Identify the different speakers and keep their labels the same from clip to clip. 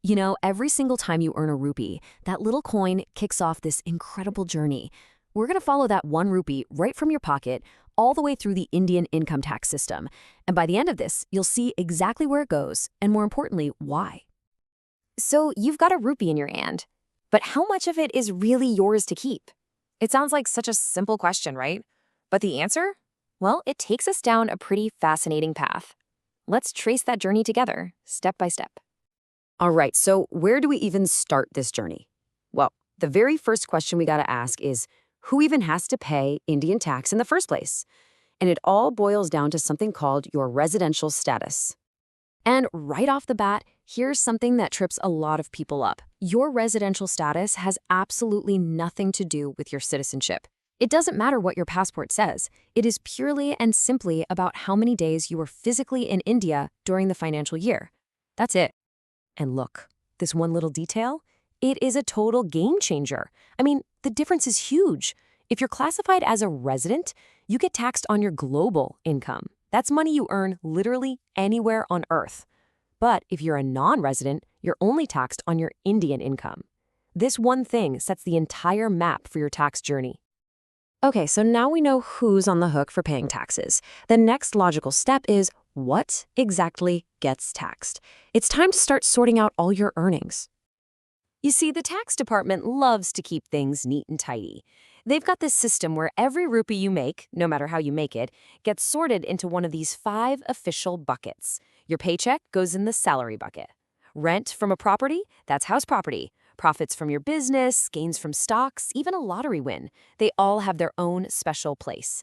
Speaker 1: You know, every single time you earn a rupee, that little coin kicks off this incredible journey. We're going to follow that 1 rupee right from your pocket all the way through the Indian income tax system. And by the end of this, you'll see exactly where it goes and, more importantly, why.
Speaker 2: So you've got a rupee in your hand, but how much of it is really yours to keep? It sounds like such a simple question, right? But the answer? Well, it takes us down a pretty fascinating path. Let's trace that journey together, step by step.
Speaker 1: All right, so where do we even start this journey? Well, the very first question we got to ask is, who even has to pay Indian tax in the first place? And it all boils down to something called your residential status. And right off the bat, here's something that trips a lot of people up. Your residential status has absolutely nothing to do with your citizenship. It doesn't matter what your passport says. It is purely and simply about how many days you were physically in India during the financial year. That's it. And look, this one little detail, it is a total game changer. I mean, the difference is huge. If you're classified as a resident, you get taxed on your global income. That's money you earn literally anywhere on Earth. But if you're a non-resident, you're only taxed on your Indian income. This one thing sets the entire map for your tax journey. Okay, so now we know who's on the hook for paying taxes. The next logical step is what exactly gets taxed. It's time to start sorting out all your earnings. You see, the tax department loves to keep things neat and tidy. They've got this system where every rupee you make, no matter how you make it, gets sorted into one of these 5 official buckets. Your paycheck goes in the salary bucket. Rent from a property, that's house property. Profits from your business, gains from stocks, even a lottery win. They all have their own special place.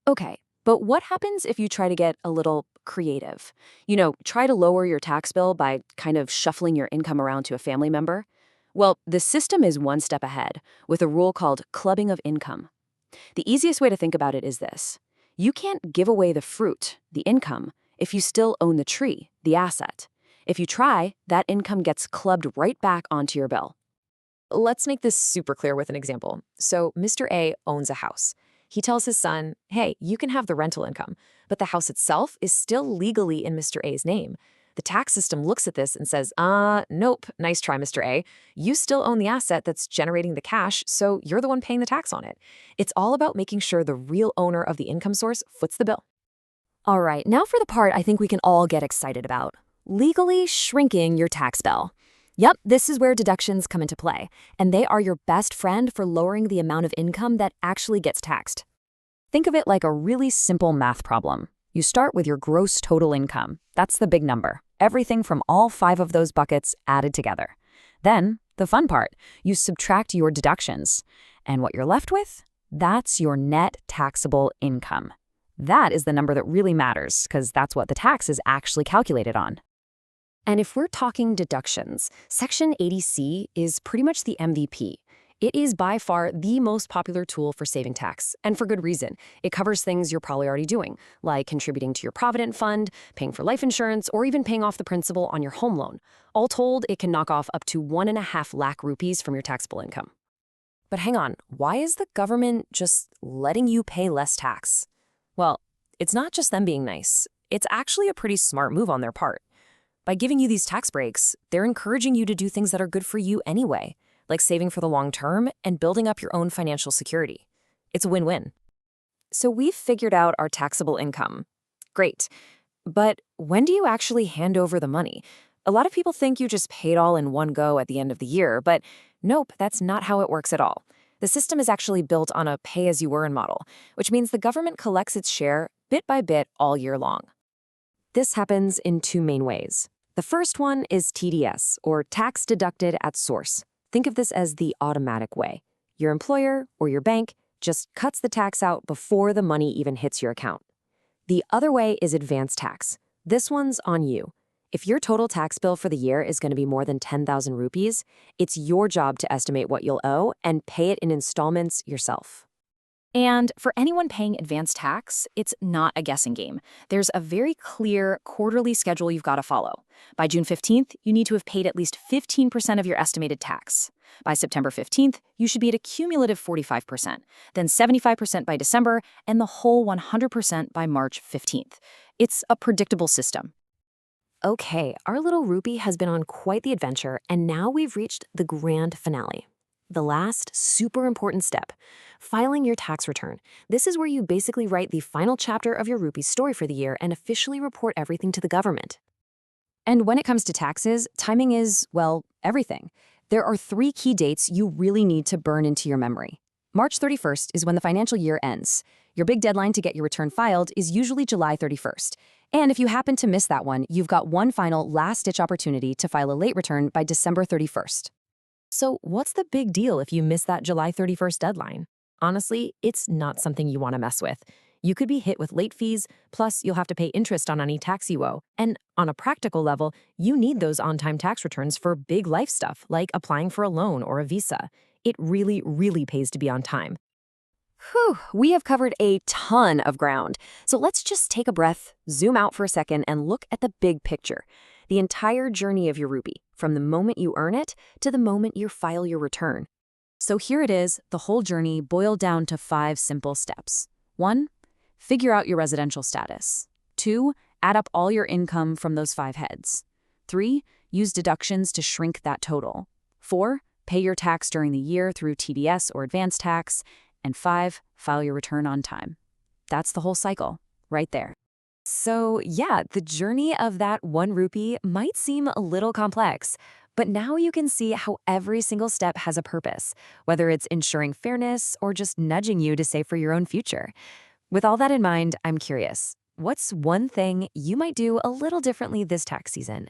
Speaker 1: Okay, but what happens if you try to get a little creative? You know, try to lower your tax bill by kind of shuffling your income around to a family member? Well, the system is one step ahead, with a rule called clubbing of income. The easiest way to think about it is this. You can't give away the fruit, the income, if you still own the tree, the asset. If you try, that income gets clubbed right back onto your bill. Let's make this super clear with an example. So Mr. A owns a house. He tells his son, hey, you can have the rental income, but the house itself is still legally in Mr. A's name. The tax system looks at this and says, nope, nice try, Mr. A. You still own the asset that's generating the cash, so you're the one paying the tax on it. It's all about making sure the real owner of the income source foots the bill. All right, now for the part I think we can all get excited about. Legally shrinking your tax bill. Yep, this is where deductions come into play, and they are your best friend for lowering the amount of income that actually gets taxed. Think of it like a really simple math problem. You start with your gross total income. That's the big number. Everything from all 5 of those buckets added together. Then, the fun part, you subtract your deductions. And what you're left with? That's your net taxable income. That is the number that really matters, because that's what the tax is actually calculated on. And if we're talking deductions, Section 80C is pretty much the MVP. It is by far the most popular tool for saving tax, and for good reason. It covers things you're probably already doing, like contributing to your Provident Fund, paying for life insurance, or even paying off the principal on your home loan. All told, it can knock off up to 1.5 lakh rupees from your taxable income. But hang on, why is the government just letting you pay less tax? Well, it's not just them being nice. It's actually a pretty smart move on their part. By giving you these tax breaks, they're encouraging you to do things that are good for you anyway, like saving for the long term and building up your own financial security. It's a win-win. So we've figured out our taxable income. Great. But when do you actually hand over the money? A lot of people think you just pay it all in one go at the end of the year, but nope, that's not how it works at all. The system is actually built on a pay-as-you-earn model, which means the government collects its share bit by bit all year long. This happens in 2 main ways. The first one is TDS, or tax deducted at source. Think of this as the automatic way. Your employer or your bank just cuts the tax out before the money even hits your account. The other way is advance tax. This one's on you. If your total tax bill for the year is going to be more than 10,000 rupees, it's your job to estimate what you'll owe and pay it in installments yourself. And for anyone paying advance tax, it's not a guessing game. There's a very clear quarterly schedule you've got to follow. By June 15th, you need to have paid at least 15% of your estimated tax. By September 15th, you should be at a cumulative 45%, then 75% by December, and the whole 100% by March 15th. It's a predictable system.
Speaker 2: Okay, our little rupee has been on quite the adventure, and now we've reached the grand finale. The last super important step, filing your tax return. This is where you basically write the final chapter of your rupee story for the year and officially report everything to the government.
Speaker 1: And when it comes to taxes, timing is, well, everything. There are 3 key dates you really need to burn into your memory. March 31st is when the financial year ends. Your big deadline to get your return filed is usually July 31st. And if you happen to miss that one, you've got one final last-ditch opportunity to file a late return by December 31st.
Speaker 2: So, what's the big deal if you miss that July 31st deadline? Honestly, it's not something you want to mess with. You could be hit with late fees, plus you'll have to pay interest on any tax you owe. And on a practical level, you need those on-time tax returns for big life stuff like applying for a loan or a visa. It really, really pays to be on time.
Speaker 1: Whew, we have covered a ton of ground. So let's just take a breath, zoom out for a second, and look at the big picture. The entire journey of your rupee, from the moment you earn it to the moment you file your return. So here it is, the whole journey boiled down to 5 simple steps. 1. Figure out your residential status. 2. Add up all your income from those 5 heads. 3. Use deductions to shrink that total. 4. Pay your tax during the year through TDS or advance tax. And 5, file your return on time. That's the whole cycle, right there. So yeah, the journey of that 1 rupee might seem a little complex, but now you can see how every single step has a purpose, whether it's ensuring fairness or just nudging you to save for your own future. With all that in mind, I'm curious, what's one thing you might do a little differently this tax season?